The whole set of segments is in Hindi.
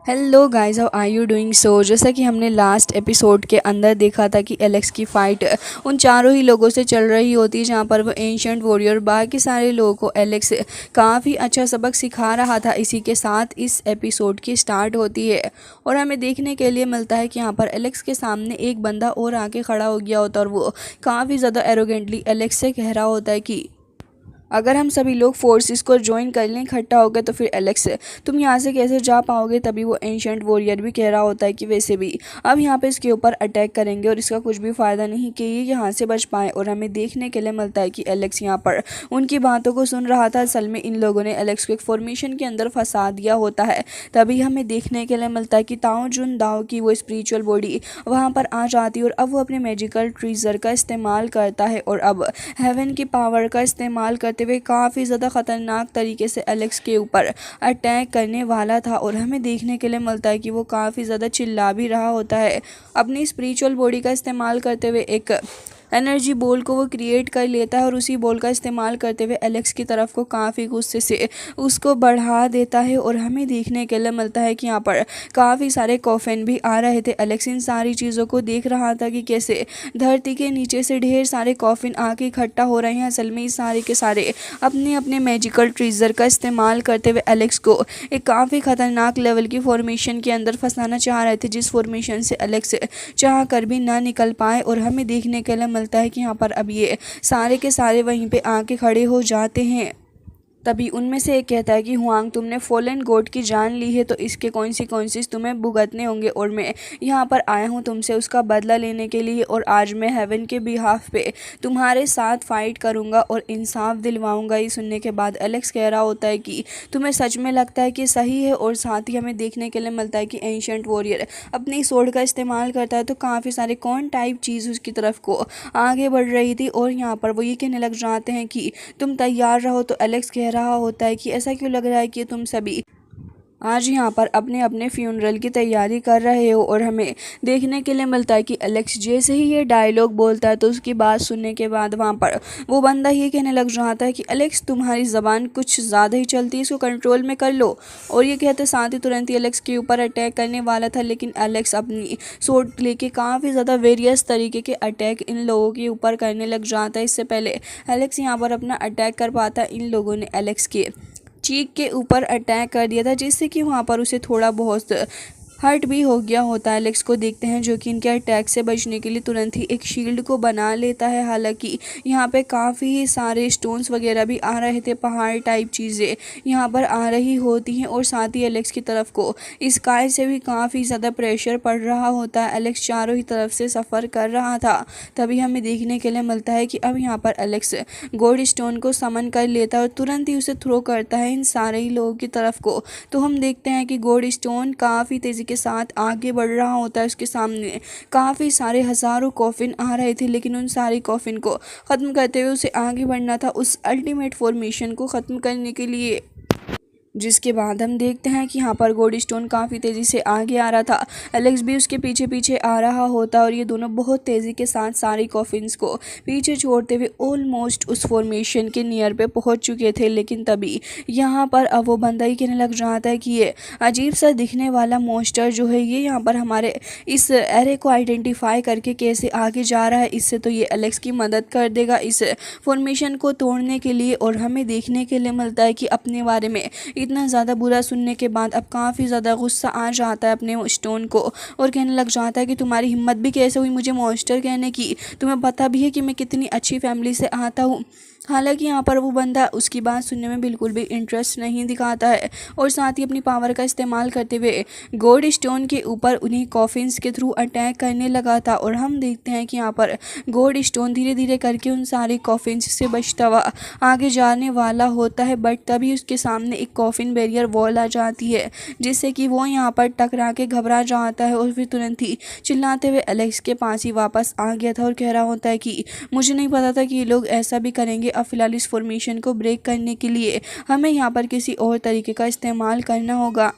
Hello guys, how are you doing? जैसा कि हमने लास्ट एपिसोड के अंदर देखा था कि एलेक्स की फ़ाइट उन चारों ही लोगों से चल रही होती है, जहाँ पर वो एंशिएंट वॉरियर बाकी सारे लोगों को एलेक्स काफ़ी अच्छा सबक सिखा रहा था। इसी के साथ इस एपिसोड की स्टार्ट होती है और हमें देखने के लिए मिलता है कि यहाँ पर एलेक्स के सामने एक बंदा और आके खड़ा हो गया होता है और वो काफ़ी ज़्यादा एरोगेंटली एलेक्स से कह रहा होता है कि अगर हम सभी लोग फोर्सेस को ज्वाइन कर लें इकट्ठा हो गए तो फिर एलेक्स तुम यहाँ से कैसे जा पाओगे। तभी वो एंशिएंट वॉरियर भी कह रहा होता है कि वैसे भी अब यहाँ पे इसके ऊपर अटैक करेंगे और इसका कुछ भी फ़ायदा नहीं कि ये यहाँ से बच पाए। और हमें देखने के लिए मिलता है कि एलेक्स यहाँ पर उनकी बातों को सुन रहा था। असल में इन लोगों ने एलेक्स को एक फॉर्मेशन के अंदर फंसा दिया होता है। तभी हमें देखने के लिए मिलता है कि ताओ जुन दाओ की वो स्पिरिचुअल बॉडी वहाँ पर आ जाती है और अब वो अपने मैजिकल ट्रीजर का इस्तेमाल करता है और अब हेवन की पावर का इस्तेमाल करते हुए काफ़ी ज़्यादा ख़तरनाक तरीके से एलेक्स के ऊपर अटैक करने वाला था। और हमें देखने के लिए मिलता है कि वो काफ़ी ज़्यादा चिल्ला भी रहा होता है। अपनी स्पिरिचुअल बॉडी का इस्तेमाल करते हुए एक एनर्जी बॉल को वो क्रिएट कर लेता है और उसी बॉल का इस्तेमाल करते हुए एलेक्स की तरफ को काफ़ी गुस्से से उसको बढ़ा देता है। और हमें देखने के लिए मिलता है कि यहाँ पर काफ़ी सारे कॉफिन भी आ रहे थे। एलेक्स इन सारी चीज़ों को देख रहा था कि कैसे धरती के नीचे से ढेर सारे कॉफिन आके इकट्ठा हो रहे हैं। असल में ये सारे के सारे अपने अपने मैजिकल ट्रीजर का इस्तेमाल करते हुए एलेक्स को एक काफ़ी ख़तरनाक लेवल की फॉर्मेशन के अंदर फंसाना चाह रहे थे, जिस फॉर्मेशन से एलेक्स चाह कर भी ना निकल पाए। और हमें देखने के लिए मिलता है कि यहाँ पर अब ये सारे के सारे वहीं पे आके खड़े हो जाते हैं। तभी उनमें से एक कहता है कि हुआंग, तुमने फॉलन गॉड की जान ली है तो इसके कॉन्सिक्वेंसेस तुम्हें भुगतने होंगे और मैं यहाँ पर आया हूँ तुमसे उसका बदला लेने के लिए। और आज मैं हेवन के बिहाफ पे तुम्हारे साथ फाइट करूँगा और इंसाफ दिलवाऊँगा। ये सुनने के बाद एलेक्स कह रहा होता है कि तुम्हें सच में लगता है कि सही है। और साथ ही हमें देखने के लिए मिलता है कि एंशिएंट वॉरियर अपनी स्वॉर्ड का इस्तेमाल करता है तो काफ़ी सारे कौन टाइप चीज़ उसकी तरफ को आगे बढ़ रही थी। और यहाँ पर वो ये कहने लग जाते हैं कि तुम तैयार रहो। तो एलेक्स कह रहा होता है कि ऐसा क्यों लग रहा है कि तुम सभी आज यहाँ पर अपने अपने फ्यूनरल की तैयारी कर रहे हो। और हमें देखने के लिए मिलता है कि एलेक्स जैसे ही ये डायलॉग बोलता है तो उसकी बात सुनने के बाद वहाँ पर वो बंदा ये कहने लग जाता है कि एलेक्स, तुम्हारी ज़बान कुछ ज़्यादा ही चलती है, इसको कंट्रोल में कर लो। और ये कहते साथ ही तुरंत ही एलेक्स के ऊपर अटैक करने वाला था, लेकिन एलेक्स अपनी सोट लेके काफ़ी ज़्यादा वेरियस तरीके के अटैक इन लोगों के ऊपर करने लग जाता है। इससे पहले एलेक्स यहाँ पर अपना अटैक कर पाता, इन लोगों ने एलेक्स के चीक के ऊपर अटैक कर दिया था, जिससे कि वहाँ पर उसे थोड़ा बहुत हर्ट भी हो गया होता है। एलेक्स को देखते हैं जो कि इनके अटैक से बचने के लिए तुरंत ही एक शील्ड को बना लेता है। हालांकि यहाँ पे काफ़ी सारे स्टोन्स वगैरह भी आ रहे थे, पहाड़ टाइप चीज़ें यहाँ पर आ रही होती हैं। और साथ ही एलेक्स की तरफ को स्काई से भी काफ़ी ज़्यादा प्रेशर पड़ रहा होता है। एलेक्स चारों ही तरफ से सफ़र कर रहा था। तभी हमें देखने के लिए मिलता है कि अब यहाँ पर एलेक्स गोल्ड स्टोन को समन कर लेता है और तुरंत ही उसे थ्रो करता है इन सारे ही लोगों की तरफ को। तो हम देखते हैं कि गोल्ड स्टोन काफ़ी तेज़ी के साथ आगे बढ़ रहा होता है। उसके सामने काफ़ी सारे हज़ारों कॉफिन आ रहे थे, लेकिन उन सारे कॉफिन को ख़त्म करते हुए उसे आगे बढ़ना था उस अल्टीमेट फॉर्मेशन को ख़त्म करने के लिए। जिसके बाद हम देखते हैं कि यहाँ पर गोल्ड स्टोन काफ़ी तेज़ी से आगे आ रहा था, एलेक्स भी उसके पीछे पीछे आ रहा होता और ये दोनों बहुत तेज़ी के साथ सारी कॉफिन्स को पीछे छोड़ते हुए ऑलमोस्ट उस फॉर्मेशन के नियर पे पहुँच चुके थे। लेकिन तभी यहाँ पर अब वो बंदा ही कहने लग जाता है कि ये अजीब सा दिखने वाला मोस्टर जो है ये यहाँ पर हमारे इस एरे को आइडेंटिफाई करके कैसे आगे जा रहा है, इससे तो ये एलेक्स की मदद कर देगा इस फॉर्मेशन को तोड़ने के लिए। और हमें देखने के लिए मिलता है कि अपने बारे में इतना ज़्यादा बुरा सुनने के बाद अब काफ़ी ज़्यादा गुस्सा आ जाता है अपने स्टोन को और कहने लग जाता है कि तुम्हारी हिम्मत भी कैसे हुई मुझे मॉन्स्टर कहने की, तुम्हें पता भी है कि मैं कितनी अच्छी फैमिली से आता हूँ। हालांकि यहाँ पर वो बंदा उसकी बात सुनने में बिल्कुल भी इंटरेस्ट नहीं दिखाता है और साथ ही अपनी पावर का इस्तेमाल करते हुए गोल्ड स्टोन के ऊपर उन्हीं कॉफिन्स के थ्रू अटैक करने लगा था। और हम देखते हैं कि यहाँ पर गोल्ड स्टोन धीरे धीरे करके उन सारे कॉफिन्स से बचता हुआ आगे जाने वाला होता है। बट तभी उसके सामने एक कॉफिन बैरियर वॉल आ जाती है, जिससे कि वो यहाँ पर टकरा के घबरा जाता है और फिर तुरंत ही चिल्लाते हुए एलेक्स के पास ही वापस आ गया था और कह रहा होता है कि मुझे नहीं पता था कि ये लोग ऐसा भी करेंगे। अब फिलहाल इस फॉर्मेशन को ब्रेक करने के लिए हमें यहाँ पर किसी और तरीके का इस्तेमाल करना होगा।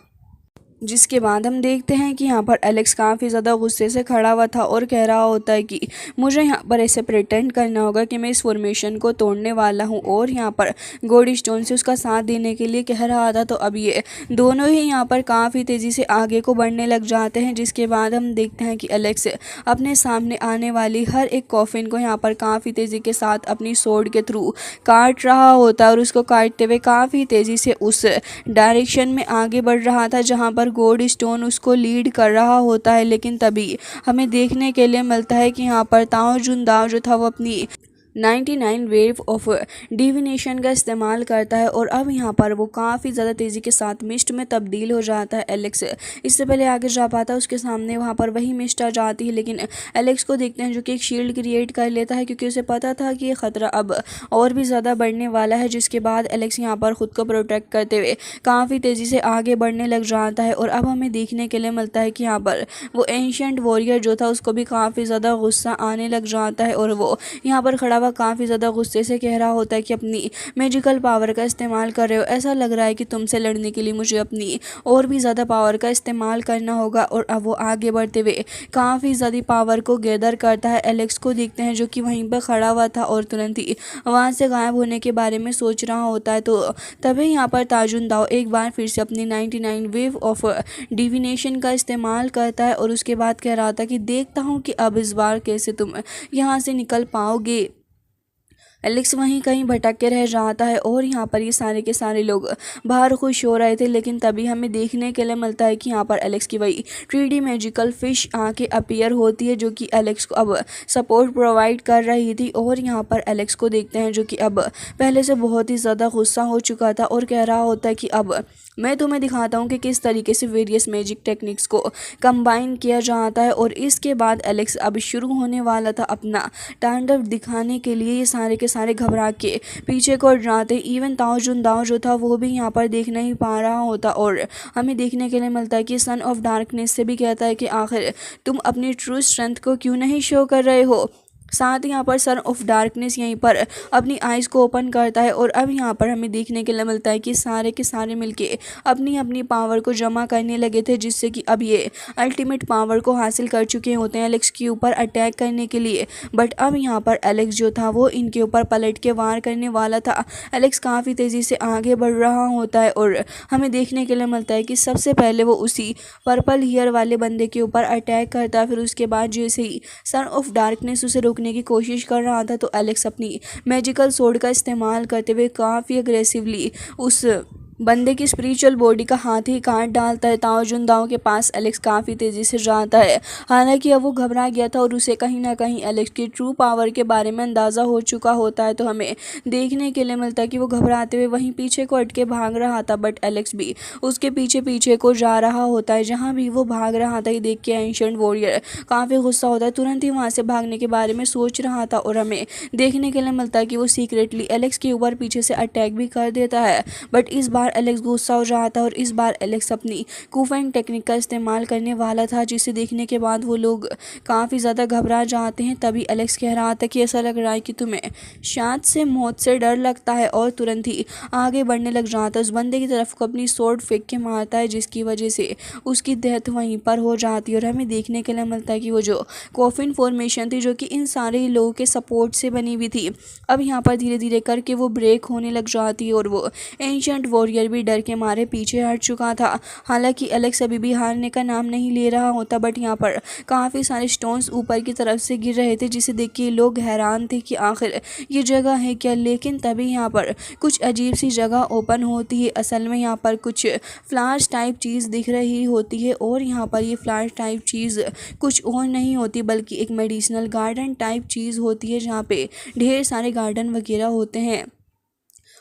जिसके बाद हम देखते हैं कि यहाँ पर एलेक्स काफ़ी ज़्यादा गुस्से से खड़ा हुआ था और कह रहा होता है कि मुझे यहाँ पर ऐसे प्रिटेंड करना होगा कि मैं इस फॉर्मेशन को तोड़ने वाला हूँ, और यहाँ पर गोल्ड स्टोन से उसका साथ देने के लिए कह रहा था। तो अब ये दोनों ही यहाँ पर काफ़ी तेज़ी से आगे को बढ़ने लग जाते हैं, जिसके बाद हम देखते हैं कि एलेक्स अपने सामने आने वाली हर एक कॉफिन को यहाँ पर काफ़ी तेज़ी के साथ अपनी सोर्ड के थ्रू काट रहा होता है, और उसको काटते हुए काफ़ी तेज़ी से उस डायरेक्शन में आगे बढ़ रहा था जहाँ पर गोल्ड स्टोन उसको लीड कर रहा होता है। लेकिन तभी हमें देखने के लिए मिलता है कि यहाँ पर ताओ जुन दाओ जो था वो अपनी 99 वेव ऑफ डिविनेशन का इस्तेमाल करता है, और अब यहाँ पर वो काफ़ी ज़्यादा तेज़ी के साथ मिस्ट में तब्दील हो जाता है। एलेक्स इससे पहले आगे जा पाता है, उसके सामने वहाँ पर वही मिस्ट आ जाती है, लेकिन एलेक्स को देखते हैं जो कि एक शील्ड क्रिएट कर लेता है, क्योंकि उसे पता था कि ये ख़तरा अब और भी ज़्यादा बढ़ने वाला है। जिसके बाद एलेक्स यहाँ पर ख़ुद को प्रोटेक्ट करते हुए काफ़ी तेज़ी से आगे बढ़ने लग जाता है, और अब हमें देखने के लिए मिलता है कि यहाँ पर वो एंशिएंट वॉरियर जो था उसको भी काफ़ी ज़्यादा गुस्सा आने लग जाता है, और वो यहाँ पर खड़ा काफ़ी ज़्यादा गुस्से से कह रहा होता है कि अपनी मैजिकल पावर का इस्तेमाल कर रहे हो, ऐसा लग रहा है कि तुमसे लड़ने के लिए मुझे अपनी और भी ज़्यादा पावर का इस्तेमाल करना होगा। और अब वो आगे बढ़ते हुए काफ़ी ज़्यादा पावर को गैदर करता है। एलेक्स को देखते हैं जो कि वहीं पर खड़ा हुआ था और तुरंत ही वहाँ से गायब होने के बारे में सोच रहा होता है। तो तभी यहाँ पर ताजुन दाओ एक बार फिर से अपनी 99 वेव ऑफ डिविनेशन का इस्तेमाल करता है, और उसके बाद कह रहा था कि देखता हूँ कि अब इस बार कैसे तुम यहाँ से निकल पाओगे। एलेक्स वहीं कहीं भटक के रह जाता है, और यहाँ पर ये सारे के सारे लोग बाहर खुश हो रहे थे। लेकिन तभी हमें देखने के लिए मिलता है कि यहाँ पर एलेक्स की वही 3D मैजिकल फिश आके अपीयर होती है, जो कि एलेक्स को अब सपोर्ट प्रोवाइड कर रही थी। और यहाँ पर एलेक्स को देखते हैं जो कि अब पहले से बहुत ही ज़्यादा गुस्सा हो चुका था, और कह रहा होता है कि अब मैं तुम्हें दिखाता हूँ कि किस तरीके से वेरियस मैजिक टेक्निक्स को कंबाइन किया जाता है। और इसके बाद एलेक्स अब शुरू होने वाला था अपना तांडव दिखाने के लिए। ये सारे के सारे घबरा के पीछे को जाते, इवन ताओ जुन दाओ जो था वो भी यहाँ पर देख नहीं पा रहा होता, और हमें देखने के लिए मिलता है कि सन ऑफ डार्कनेस से भी कहता है कि आखिर तुम अपनी ट्रू स्ट्रेंथ को क्यों नहीं शो कर रहे हो। साथ ही यहाँ पर सन ऑफ डार्कनेस यहीं पर अपनी आइज़ को ओपन करता है, और अब यहाँ पर हमें देखने के लिए मिलता है कि सारे के सारे मिलके अपनी अपनी पावर को जमा करने लगे थे, जिससे कि अब ये अल्टीमेट पावर को हासिल कर चुके होते हैं एलेक्स के ऊपर अटैक करने के लिए। बट अब यहाँ पर एलेक्स जो था वो इनके ऊपर पलट के वार करने वाला था। एलेक्स काफ़ी तेज़ी से आगे बढ़ रहा होता है, और हमें देखने के लिए मिलता है कि सबसे पहले वो उसी पर्पल हेयर वाले बंदे के ऊपर अटैक करता है। फिर उसके बाद जैसे ही सन ऑफ डार्कनेस उसे रोकने की कोशिश कर रहा था, तो एलेक्स अपनी मैजिकल सोर्ड का इस्तेमाल करते हुए काफ़ी अग्रेसिवली उस बंदे की स्पिरिचुअल बॉडी का हाथ ही काट डालता है। ताओ जुन दाओ के पास एलेक्स काफ़ी तेज़ी से जाता है, हालांकि अब वो घबरा गया था और उसे कहीं ना कहीं एलेक्स की ट्रू पावर के बारे में अंदाज़ा हो चुका होता है। तो हमें देखने के लिए मिलता है कि वो घबराते हुए वहीं पीछे को हट के भाग रहा था, बट एलेक्स भी उसके पीछे पीछे को जा रहा होता है। जहाँ भी वो भाग रहा था, ये देख के एंशिएंट वॉरियर काफ़ी गुस्सा होता है, तुरंत ही वहाँ से भागने के बारे में सोच रहा था, और हमें देखने के लिए मिलता है कि वो सीक्रेटली एलेक्स के ऊपर पीछे से अटैक भी कर देता है। बट इस बार एलेक्स गुस्सा हो रहा था, और इस बार एलेक्स अपनी कूफेंग टेक्निक का इस्तेमाल करने वाला था, जिसे देखने के बाद वो लोग काफ़ी ज़्यादा घबरा जाते हैं। तभी एलेक्स कह रहा था कि ऐसा लग रहा है कि तुम्हें शायद से मौत से डर लगता है, और तुरंत ही आगे बढ़ने लग जाता है। उस बंदे की तरफ को अपनी स्वॉर्ड फेंक के मारता है, जिसकी वजह से उसकी डेथ वहीं पर हो जाती है। और हमें देखने के लिए मिलता है कि वो जो कॉफिन फॉर्मेशन थी जो कि इन सारे लोगों के सपोर्ट से बनी हुई थी, अब यहाँ पर धीरे धीरे करके वो ब्रेक होने लग जाती है, और वो एंशिएंट वॉरियर भी डर के मारे पीछे हट चुका था। हालांकि एलेक्स अभी भी हारने का नाम नहीं ले रहा होता, बट यहाँ पर काफ़ी सारे स्टोन्स ऊपर की तरफ से गिर रहे थे, जिसे देख के लोग हैरान थे कि आखिर ये जगह है क्या। लेकिन तभी यहाँ पर कुछ अजीब सी जगह ओपन होती है। असल में यहाँ पर कुछ फ्लावर्स टाइप चीज़ दिख रही होती है, और यहाँ पर ये फ्लावर टाइप चीज़ कुछ और नहीं होती बल्कि एक मेडिसिनल गार्डन टाइप चीज़ होती है, जहाँ पे ढेर सारे गार्डन वगैरह होते हैं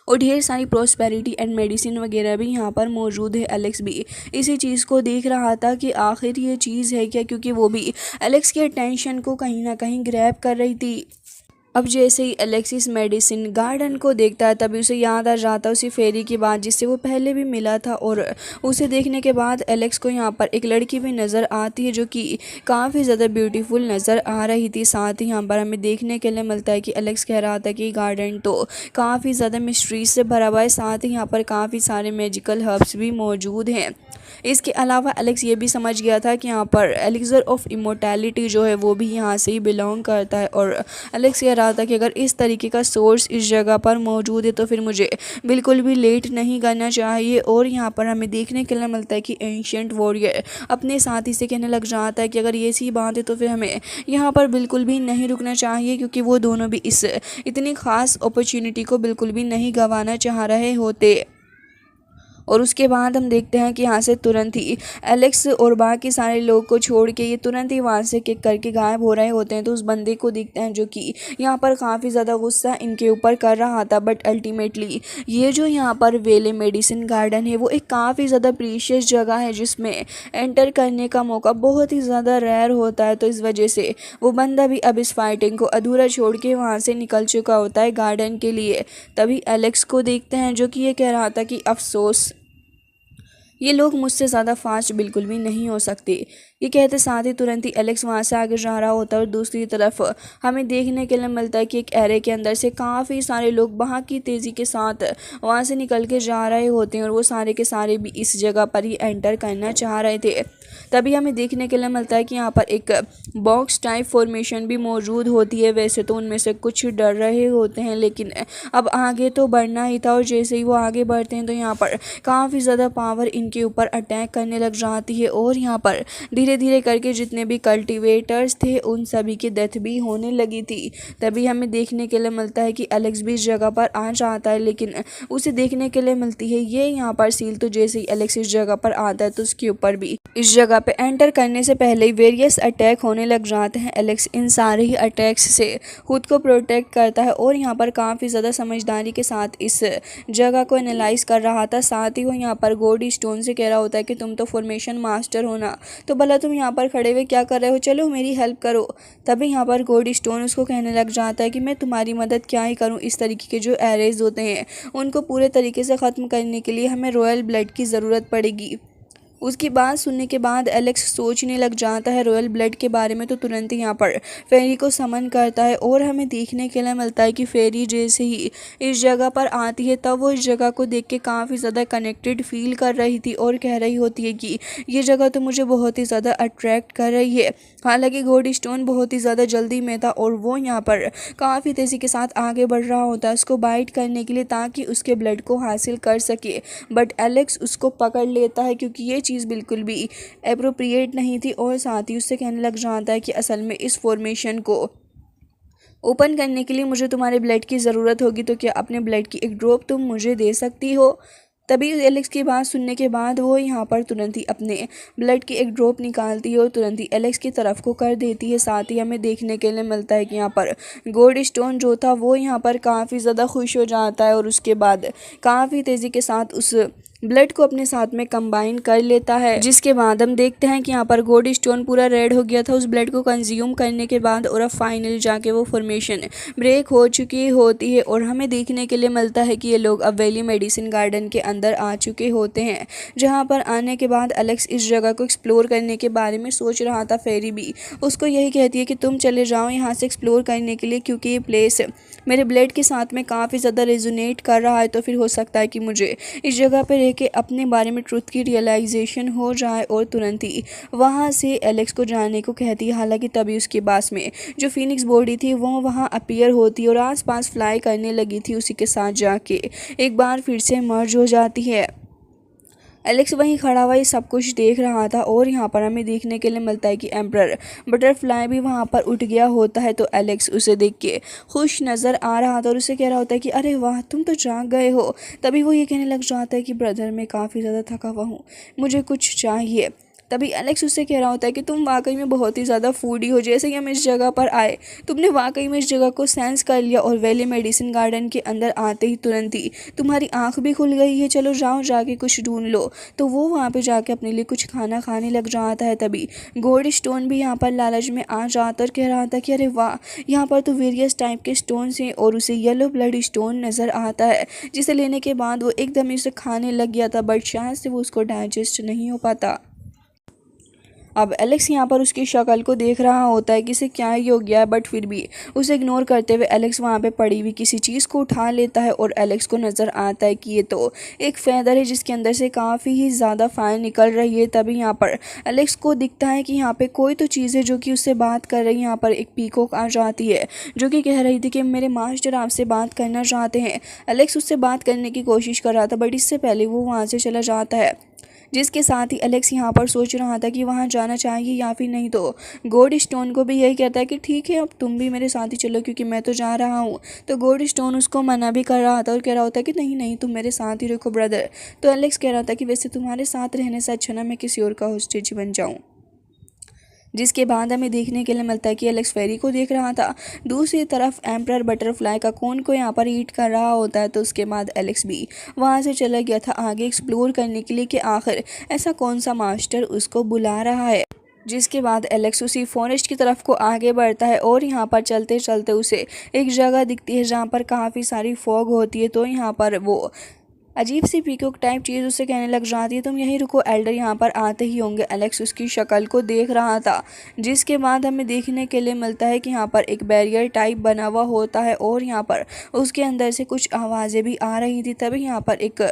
और ढेर सारी प्रॉस्पेरिटी एंड मेडिसिन वगैरह भी यहाँ पर मौजूद है। एलेक्स भी इसी चीज़ को देख रहा था कि आखिर ये चीज़ है क्या, क्योंकि वो भी एलेक्स के अटेंशन को कहीं ना कहीं ग्रैब कर रही थी। अब जैसे ही एलेक्सिस मेडिसिन गार्डन को देखता है तभी उसे याद आ जाता है उसी फेरी की बात जिससे वो पहले भी मिला था। और उसे देखने के बाद एलेक्स को यहाँ पर एक लड़की भी नज़र आती है जो कि काफ़ी ज़्यादा ब्यूटीफुल नज़र आ रही थी। साथ ही यहाँ पर हमें देखने के लिए मिलता है कि एलेक्स कह रहा था कि गार्डन तो काफ़ी ज़्यादा मिस्ट्री से भरा हुआ है, साथ ही यहाँ पर काफ़ी सारे मैजिकल हर्ब्स भी मौजूद हैं। इसके अलावा एलेक्स ये भी समझ गया था कि यहाँ पर एलिक्सर ऑफ इमोर्टैलिटी जो है वो भी यहाँ से ही बिलोंग करता है। और एलेक्स कह रहा था कि अगर इस तरीके का सोर्स इस जगह पर मौजूद है तो फिर मुझे बिल्कुल भी लेट नहीं करना चाहिए। और यहाँ पर हमें देखने के लिए मिलता है कि एंशिएंट वॉरियर अपने साथी से कहने लग जाता है कि अगर ये सी बात है तो फिर हमें यहाँ पर बिल्कुल भी नहीं रुकना चाहिए, क्योंकि वो दोनों भी इस इतनी ख़ास अपॉर्चुनिटी को बिल्कुल भी नहीं गंवाना चाह रहे होते। और उसके बाद हम देखते हैं कि यहाँ से तुरंत ही एलेक्स और बाकी सारे लोग को छोड़ के ये तुरंत ही वहाँ से किक करके गायब हो रहे होते हैं। तो उस बंदे को देखते हैं जो कि यहाँ पर काफ़ी ज़्यादा गुस्सा इनके ऊपर कर रहा था। बट अल्टीमेटली ये जो यहाँ पर वेले मेडिसिन गार्डन है वो एक काफ़ी ज़्यादा प्रीशियस जगह है जिसमें एंटर करने का मौका बहुत ही ज़्यादा रेयर होता है। तो इस वजह से वो बंदा भी अब इस फाइटिंग को अधूरा छोड़ के वहाँ से निकल चुका होता है गार्डन के लिए। तभी एलेक्स को देखते हैं जो कि ये कह रहा था कि अफसोस, ये लोग मुझसे ज़्यादा फास्ट बिल्कुल भी नहीं हो सकते। ये कहते साथ ही तुरंत ही एलेक्स वहाँ से आगे जा रहा होता है। और दूसरी तरफ हमें देखने के लिए मिलता है कि एक एरे के अंदर से काफ़ी सारे लोग वहाँ की तेज़ी के साथ वहाँ से निकल के जा रहे होते हैं और वो सारे के सारे भी इस जगह पर ही एंटर करना चाह रहे थे। तभी हमें देखने के लिए मिलता है कि यहाँ पर एक बॉक्स टाइप फॉर्मेशन भी मौजूद होती है। वैसे तो उनमें से कुछ डर रहे होते हैं लेकिन अब आगे तो बढ़ना ही था। और जैसे ही वो आगे बढ़ते हैं तो यहाँ पर काफ़ी ज़्यादा पावर इनके ऊपर अटैक करने लग जाती है। और यहाँ पर धीरे धीरे करके जितने भी कल्टिवेटर्स थे उन सभी की डेथ भी होने लगी थी। तभी हमें देखने के लिए मिलता है कि एलेक्स भी इस जगह पर आ जाता है, लेकिन उसे देखने के लिए मिलती है ये यहाँ पर सील। तो जैसे ही एलेक्स इस जगह पर आता है तो उसके ऊपर भी इस जगह पे एंटर करने से पहले ही वेरियस अटैक होने लग जाते हैं। एलेक्स इन सारे ही अटैक्स से खुद को प्रोटेक्ट करता है और यहाँ पर काफ़ी ज़्यादा समझदारी के साथ इस जगह को एनालाइज कर रहा था। साथ ही वो यहाँ पर गोल्ड स्टोन से कह रहा होता है कि तुम तो फॉर्मेशन मास्टर हो ना, तो भला तुम यहाँ पर खड़े हुए क्या कर रहे हो, चलो मेरी हेल्प करो। तभी यहाँ पर गोल्ड स्टोन उसको कहने लग जाता है कि मैं तुम्हारी मदद क्या ही करूँ, इस तरीके के जो एरेज होते हैं उनको पूरे तरीके से ख़त्म करने के लिए हमें रॉयल ब्लड की ज़रूरत पड़ेगी। उसकी बात सुनने के बाद एलेक्स सोचने लग जाता है रॉयल ब्लड के बारे में। तो तुरंत ही यहाँ पर फेरी को समन करता है और हमें देखने के लिए मिलता है कि फेरी जैसे ही इस जगह पर आती है तब वो इस जगह को देख के काफ़ी ज़्यादा कनेक्टेड फील कर रही थी और कह रही होती है कि ये जगह तो मुझे बहुत ही ज़्यादा अट्रैक्ट कर रही है। हालांकि गोल्ड स्टोन बहुत ही ज़्यादा जल्दी में था और वो यहाँ पर काफ़ी तेज़ी के साथ आगे बढ़ रहा होता है उसको बाइट करने के लिए ताकि उसके ब्लड को हासिल कर सके। बट एलेक्स उसको पकड़ लेता है क्योंकि ये चीज़ बिल्कुल भी एप्रोप्रिएट नहीं थी और साथ ही उससे कहने लग जाता है कि असल में इस फॉर्मेशन को ओपन करने के लिए मुझे तुम्हारे ब्लड की ज़रूरत होगी, तो क्या अपने ब्लड की एक ड्रॉप तुम मुझे दे सकती हो। तभी एलेक्स की बात सुनने के बाद वो यहाँ पर तुरंत ही अपने ब्लड की एक ड्रॉप निकालती है और तुरंत ही एलेक्स की तरफ को कर देती है। साथ ही हमें देखने के लिए मिलता है कि यहाँ पर गोल्ड स्टोन जो था वो यहाँ पर काफ़ी ज़्यादा खुश हो जाता है और उसके बाद काफ़ी तेज़ी के साथ उस ब्लड को अपने साथ में कंबाइन कर लेता है। जिसके बाद हम देखते हैं कि यहाँ पर गोल्ड स्टोन पूरा रेड हो गया था उस ब्लड को कंज्यूम करने के बाद और अब फाइनली जाके वो फॉर्मेशन ब्रेक हो चुकी होती है। और हमें देखने के लिए मिलता है कि ये लोग अब वैली मेडिसिन गार्डन के अंदर आ चुके होते हैं, जहाँ पर आने के बाद एलेक्स इस जगह को एक्सप्लोर करने के बारे में सोच रहा था। फेरी भी उसको यही कहती है कि तुम चले जाओ यहाँ से एक्सप्लोर करने के लिए, क्योंकि ये प्लेस मेरे ब्लड के साथ में काफ़ी ज़्यादा रेजोनेट कर रहा है, तो फिर हो सकता है कि मुझे इस जगह पर रह के अपने बारे में ट्रुथ की रियलाइजेशन हो जाए। और तुरंत ही वहाँ से एलेक्स को जाने को कहती है। हालांकि तभी उसके पास में जो फिनिक्स बॉडी थी वो वहाँ अपीयर होती है और आसपास फ्लाई करने लगी थी, उसी के साथ जाके एक बार फिर से मर्ज हो जाती है। एलेक्स वहीं खड़ा हुआ ये सब कुछ देख रहा था और यहाँ पर हमें देखने के लिए मिलता है कि एम्परर बटरफ्लाई भी वहाँ पर उठ गया होता है। तो एलेक्स उसे देख के खुश नज़र आ रहा था और उसे कह रहा होता है कि अरे वाह तुम तो जाग गए हो। तभी वो ये कहने लग जाता है कि ब्रदर मैं काफ़ी ज़्यादा थका हुआ हूँ, मुझे कुछ चाहिए। तभी एलेक्स उससे कह रहा होता है कि तुम वाकई में बहुत ही ज़्यादा फूडी हो, जैसे कि हम इस जगह पर आए तुमने वाकई में इस जगह को सेंस कर लिया और वैली मेडिसिन गार्डन के अंदर आते ही तुरंत ही तुम्हारी आंख भी खुल गई है, चलो जाओ जाके कुछ ढूंढ लो। तो वो वहाँ पे जाके अपने लिए कुछ खाना खाने लग जाता है। तभी गोल्ड स्टोन भी यहाँ पर लालच में आ जाता और कह रहा था कि अरे वाह, यहाँ पर तो वेरियस टाइप के स्टोन हैं और उसे येलो ब्लड स्टोन नज़र आता है, जिसे लेने के बाद वो एकदम ही उसे खाने लग गया था, बट शायद से वो उसको डाइजेस्ट नहीं हो पाता। अब एलेक्स यहाँ पर उसकी शक्ल को देख रहा होता है कि इसे क्या ही हो गया है, बट फिर भी उसे इग्नोर करते हुए एलेक्स वहाँ पे पड़ी हुई किसी चीज़ को उठा लेता है और एलेक्स को नज़र आता है कि ये तो एक फैदर है जिसके अंदर से काफ़ी ही ज़्यादा फायर निकल रही है। तभी यहाँ पर एलेक्स को दिखता है कि यहाँ पे कोई तो चीज़ है जो कि उससे बात कर रही है। यहाँ पर एक पीकॉक आ जाती है जो कि कह रही थी कि मेरे मास्टर आपसे बात करना चाहते हैं। एलेक्स उससे बात करने की कोशिश कर रहा था, बट इससे पहले वो वहाँ से चला जाता है, जिसके साथ ही एलेक्स यहाँ पर सोच रहा था कि वहाँ जाना चाहिए या फिर नहीं। तो गोल्ड स्टोन को भी यही कहता है कि ठीक है, अब तुम भी मेरे साथ ही चलो क्योंकि मैं तो जा रहा हूँ। तो गोल्ड स्टोन उसको मना भी कर रहा था और कह रहा होता है कि नहीं नहीं, तुम मेरे साथ ही रखो ब्रदर। तो एलेक्स कह रहा था कि वैसे तुम्हारे साथ रहने से अच्छा ना मैं किसी और का होस्टेज बन जाऊँ। जिसके बाद हमें देखने के लिए मिलता है कि एलेक्स फेरी को देख रहा था, दूसरी तरफ एम्परर बटरफ्लाई का कोन को यहाँ पर ईट कर रहा होता है। तो उसके बाद एलेक्स भी वहाँ से चला गया था आगे एक्सप्लोर करने के लिए कि आखिर ऐसा कौन सा मास्टर उसको बुला रहा है। जिसके बाद एलेक्स उसी फॉरेस्ट की तरफ को आगे बढ़ता है और यहाँ पर चलते चलते उसे एक जगह दिखती है जहाँ पर काफ़ी सारी फॉग होती है। तो यहाँ पर वो अजीब सी पीकॉक टाइप चीज़ उससे कहने लग जाती है तुम यहीं रुको, एल्डर यहाँ पर आते ही होंगे। एलेक्स उसकी शक्ल को देख रहा था, जिसके बाद हमें देखने के लिए मिलता है कि यहाँ पर एक बैरियर टाइप बना हुआ होता है और यहाँ पर उसके अंदर से कुछ आवाज़ें भी आ रही थी। तभी यहाँ पर एक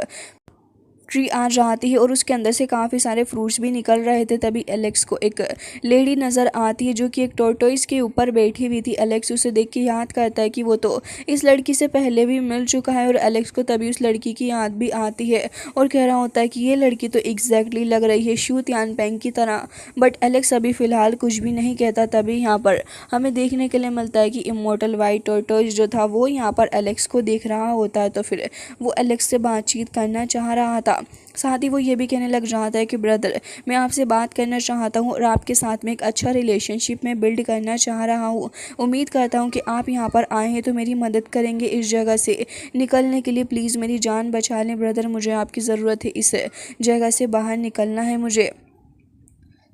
ट्री आ जाती है और उसके अंदर से काफ़ी सारे फ्रूट्स भी निकल रहे थे। तभी एलेक्स को एक लेडी नज़र आती है जो कि एक टॉर्टोइस के ऊपर बैठी हुई थी। एलेक्स उसे देख के याद करता है कि वो तो इस लड़की से पहले भी मिल चुका है और एलेक्स को तभी उस लड़की की याद भी आती है और कह रहा होता है कि ये लड़की तो एग्जैक्टली लग रही है शू तियान पेंग की तरह। बट एलेक्स अभी फ़िलहाल कुछ भी नहीं कहता। तभी यहाँ पर हमें देखने के लिए मिलता है कि इमोर्टल वाइट टॉर्टोइस जो था वो यहाँ पर एलेक्स को देख रहा होता है। तो फिर वो एलेक्स से बातचीत करना चाह रहा था, साथ ही वो ये भी कहने लग जाता है कि ब्रदर मैं आपसे बात करना चाहता हूँ और आपके साथ में एक अच्छा रिलेशनशिप में बिल्ड करना चाह रहा हूँ। उम्मीद करता हूँ कि आप यहाँ पर आए हैं तो मेरी मदद करेंगे इस जगह से निकलने के लिए। प्लीज़ मेरी जान बचा लें ब्रदर, मुझे आपकी ज़रूरत है, इस जगह से बाहर निकलना है मुझे।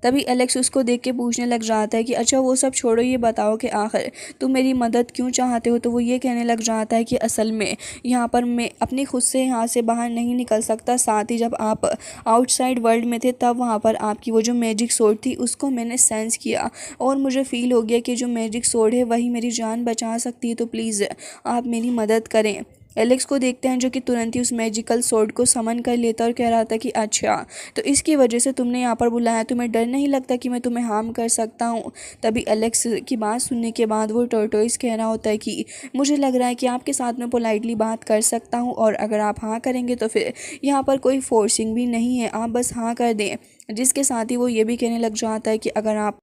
तभी एलेक्स उसको देख के पूछने लग जाता है कि अच्छा वो सब छोड़ो, ये बताओ कि आखिर तुम मेरी मदद क्यों चाहते हो। तो वो ये कहने लग जाता है कि असल में यहाँ पर मैं अपनी खुद से यहाँ से बाहर नहीं निकल सकता। साथ ही जब आप आउटसाइड वर्ल्ड में थे तब वहाँ पर आपकी वो जो मैजिक सोर्ड थी उसको मैंने सेंस किया और मुझे फ़ील हो गया कि जो मैजिक सोर्ड है वही मेरी जान बचा सकती है। तो प्लीज़ आप मेरी मदद करें। एलेक्स को देखते हैं जो कि तुरंत ही उस मैजिकल सोर्ड को समन कर लेता और कह रहा था कि अच्छा तो इसकी वजह से तुमने यहाँ पर बुलाया, तुम्हें डर नहीं लगता कि मैं तुम्हें हार्म कर सकता हूँ। तभी एलेक्स की बात सुनने के बाद वो टॉर्टोइस कह रहा होता है कि मुझे लग रहा है कि आपके साथ में पोलाइटली बात कर सकता हूँ और अगर आप हाँ करेंगे तो फिर यहाँ पर कोई फोर्सिंग भी नहीं है, आप बस हाँ कर दें। जिसके साथ ही वो ये भी कहने लग जाता है कि अगर आप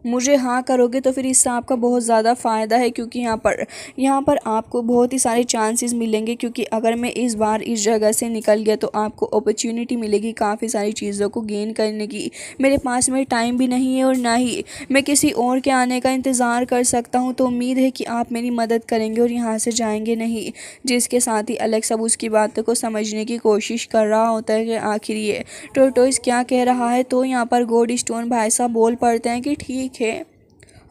मुझे हाँ करोगे तो फिर इससे आपका बहुत ज़्यादा फ़ायदा है क्योंकि यहाँ पर आपको बहुत ही सारे चांसेस मिलेंगे, क्योंकि अगर मैं इस बार इस जगह से निकल गया तो आपको अपॉर्चुनिटी मिलेगी काफ़ी सारी चीज़ों को गेन करने की। मेरे पास में टाइम भी नहीं है और ना ही मैं किसी और के आने का इंतज़ार कर सकता हूँ। तो उम्मीद है कि आप मेरी मदद करेंगे और यहाँ से जाएंगे नहीं। जिसके साथ ही एलेक्स अब उसकी बातों को समझने की कोशिश कर रहा होता है कि आखिर ये टॉर्टोइस क्या कह रहा है। तो यहाँ पर गोल्ड स्टोन भाई साहब बोल पड़ते हैं कि ठीक है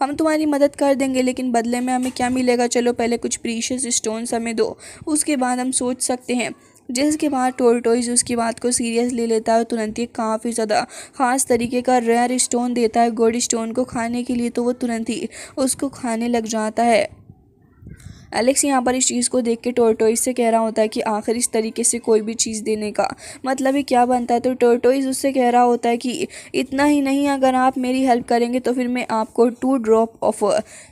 हम तुम्हारी मदद कर देंगे, लेकिन बदले में हमें क्या मिलेगा, चलो पहले कुछ प्रीशियस स्टोन्स हमें दो, उसके बाद हम सोच सकते हैं। जिसके बाद टॉर्टोइस उसकी बात को सीरियस ले लेता है और तुरंत ही काफ़ी ज़्यादा ख़ास तरीके का रेयर स्टोन देता है गोल्ड स्टोन को खाने के लिए। तो वो तुरंत ही उसको खाने लग जाता है। एलेक्स यहाँ पर इस चीज़ को देख के टॉर्टोइस से कह रहा होता है कि आखिर इस तरीके से कोई भी चीज़ देने का मतलब ही क्या बनता है। तो टॉर्टोइस उससे कह रहा होता है कि इतना ही नहीं, अगर आप मेरी हेल्प करेंगे तो फिर मैं आपको 2 drop of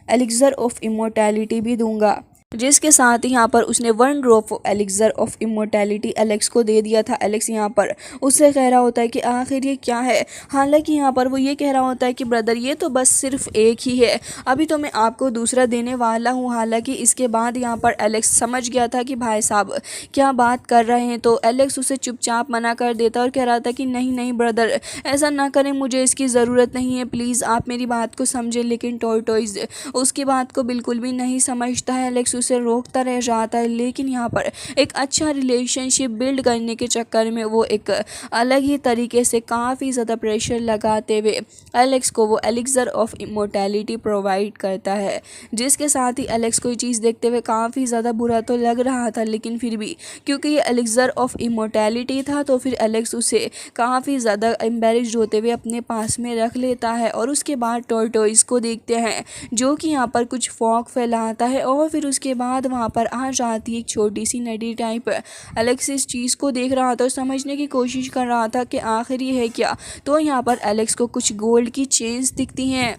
elixir of immortality भी दूंगा। जिसके साथ ही यहाँ पर उसने 1 drop elixir of immortality Alex को दे दिया था। एलेक्स यहाँ पर उससे कह रहा होता है कि आखिर ये क्या है। हालांकि यहाँ पर वो ये कह रहा होता है कि ब्रदर ये तो बस सिर्फ एक ही है, अभी तो मैं आपको दूसरा देने वाला हूँ। हालांकि इसके बाद यहाँ पर एलेक्स समझ गया था कि भाई साहब क्या बात कर रहे हैं, तो एलेक्स उसे चुपचाप मना कर देता और कह रहा था कि नहीं नहीं ब्रदर ऐसा ना करें, मुझे इसकी ज़रूरत नहीं है, प्लीज़ आप मेरी बात को समझें। लेकिन टॉर्टोइस उसकी बात को बिल्कुल भी नहीं समझता है। एलेक्स उसे रोकता रह जाता है, लेकिन यहाँ पर एक अच्छा रिलेशनशिप बिल्ड करने के चक्कर में वो एक अलग ही तरीके से काफ़ी ज़्यादा प्रेशर लगाते हुए एलेक्स को वो एलिक्सर ऑफ इमोर्टैलिटी प्रोवाइड करता है। जिसके साथ ही एलेक्स को ये चीज़ देखते हुए काफ़ी ज़्यादा बुरा तो लग रहा था, लेकिन फिर भी क्योंकि ये एलिक्सर ऑफ इमोर्टैलिटी था तो फिर एलेक्स उसे काफ़ी ज़्यादा एम्बेरस्ड होते हुए अपने पास में रख लेता है। और उसके बाद टॉर्टोइस को देखते हैं जो कि यहाँ पर कुछ फॉग फैलाता है और फिर उसके बाद वहाँ पर आ जाती है एक छोटी सी नदी टाइप। एलेक्स इस चीज़ को देख रहा था और समझने की कोशिश कर रहा था कि आखिर ये है क्या। तो यहाँ पर एलेक्स को कुछ गोल्ड की चेन्स दिखती हैं।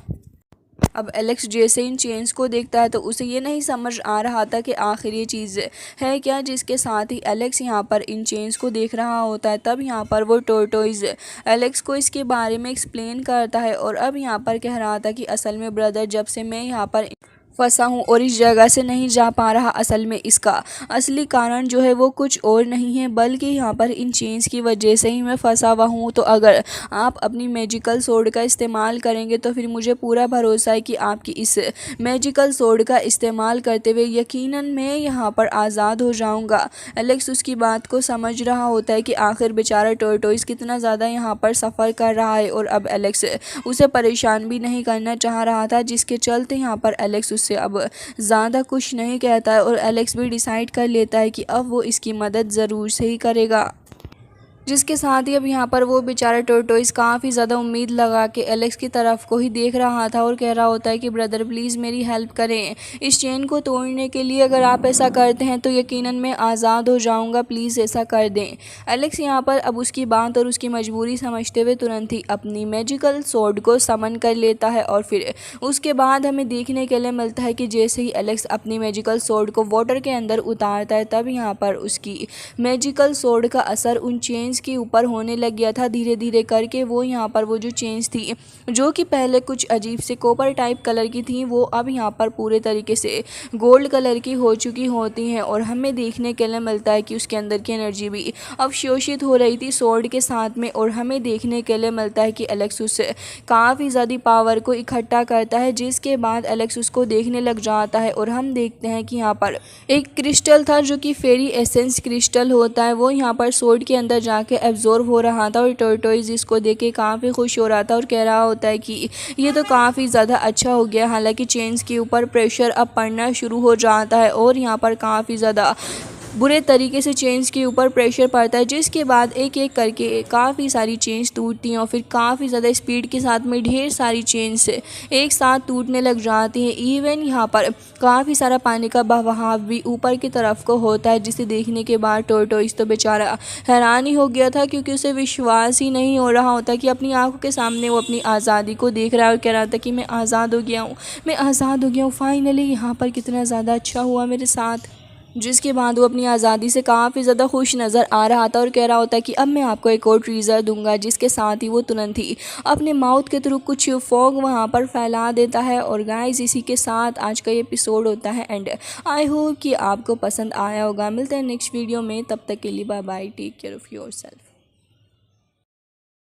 अब एलेक्स जैसे इन चेन्स को देखता है तो उसे ये नहीं समझ आ रहा था कि आखिर ये चीज़ है क्या। जिसके साथ ही एलेक्स यहाँ पर इन चेन्स को देख रहा होता है। तब यहाँ पर वो टॉर्टोइस एलेक्स को इसके बारे में एक्सप्लेन करता है और अब यहाँ पर कह रहा था कि असल में ब्रदर जब से मैं यहाँ पर फंसा हूँ और इस जगह से नहीं जा पा रहा, असल में इसका असली कारण जो है वो कुछ और नहीं है बल्कि यहाँ पर इन चेन्स की वजह से ही मैं फंसा हुआ हूँ। तो अगर आप अपनी मैजिकल सोर्ड का इस्तेमाल करेंगे तो फिर मुझे पूरा भरोसा है कि आपकी इस मैजिकल सोर्ड का इस्तेमाल करते हुए यकीनन मैं यहाँ पर आज़ाद हो जाऊँगा। एलेक्स उसकी बात को समझ रहा होता है कि आखिर बेचारा टॉर्टोइस कितना ज़्यादा यहाँ पर सफ़र कर रहा है और अब एलेक्स उसे परेशान भी नहीं करना चाह रहा था, जिसके चलते यहाँ पर एलेक्स से अब ज़्यादा कुछ नहीं कहता है और एलेक्स भी डिसाइड कर लेता है कि अब वो इसकी मदद ज़रूर से ही करेगा। जिसके साथ ही अब यहाँ पर वो बेचारा टॉर्टोइस काफ़ी ज़्यादा उम्मीद लगा के एलेक्स की तरफ को ही देख रहा था और कह रहा होता है कि ब्रदर प्लीज़ मेरी हेल्प करें, इस चेन को तोड़ने के लिए अगर आप ऐसा करते हैं तो यकीनन मैं आज़ाद हो जाऊँगा, प्लीज़ ऐसा कर दें। एलेक्स यहाँ पर अब उसकी बात और उसकी मजबूरी समझते हुए तुरंत ही अपनी मैजिकल स्वॉर्ड को समन कर लेता है और फिर उसके बाद हमें देखने के लिए मिलता है कि जैसे ही एलेक्स अपनी मैजिकल स्वॉर्ड को वाटर के अंदर उतारता है तब यहाँ पर उसकी मैजिकल स्वॉर्ड का असर उन चेन्स के ऊपर होने लग गया था। धीरे धीरे करके वो यहाँ पर वो जो चेन्स थी जो कि पहले कुछ अजीब से कॉपर टाइप कलर की थी वो अब यहाँ पर पूरे तरीके से गोल्ड कलर की हो चुकी होती हैं और हमें देखने के लिए मिलता है कि उसके अंदर की एनर्जी भी अवशोषित हो रही थी स्वॉर्ड के साथ में। और हमें देखने के लिए मिलता है कि एलेक्स उससे काफ़ी ज़्यादा पावर को इकट्ठा करता है, जिसके बाद एलेक्स उसको देखने लग जाता है और हम देखते हैं कि यहाँ पर एक क्रिस्टल था जो कि फेरी एसेंस क्रिस्टल होता है, वो यहाँ पर स्वॉर्ड के अंदर जाके एब्जॉर्ब हो रहा था और टॉर्टोइस इसको देख के काफ़ी खुश हो रहा था और कह रहा होता है कि ये तो काफ़ी ज़्यादा अच्छा हो गया। हालांकि चेन्स के ऊपर प्रेशर अब पड़ना शुरू हो जाता है और यहाँ पर काफ़ी ज़्यादा बुरे तरीके से चेन्स के ऊपर प्रेशर पड़ता है, जिसके बाद एक एक करके काफ़ी सारी चेन्स टूटती हैं और फिर काफ़ी ज़्यादा स्पीड के साथ में ढेर सारी चेन्स एक साथ टूटने लग जाती हैं। इवन यहाँ पर काफ़ी सारा पानी का बहाव भी ऊपर की तरफ को होता है, जिसे देखने के बाद टॉर्टोइस तो बेचारा हैरान ही हो गया था क्योंकि उसे विश्वास ही नहीं हो रहा होता कि अपनी आंखों के सामने वो अपनी आज़ादी को देख रहा है और कह रहा था कि मैं आज़ाद हो गया हूँ, मैं आज़ाद हो गया हूँ फाइनली, यहाँ पर कितना ज़्यादा अच्छा हुआ मेरे साथ। जिसके बाद वो अपनी आज़ादी से काफ़ी ज़्यादा खुश नज़र आ रहा था और कह रहा होता है कि अब मैं आपको एक और ट्रीज़र दूंगा। जिसके साथ ही वो तुरंत ही अपने माउथ के थ्रू कुछ फॉग वहाँ पर फैला देता है। और गाइस इसी के साथ आज का ये एपिसोड होता है एंड आई होप कि आपको पसंद आया होगा। मिलते हैं नेक्स्ट वीडियो में, तब तक के लिए bye bye, take care of yourself.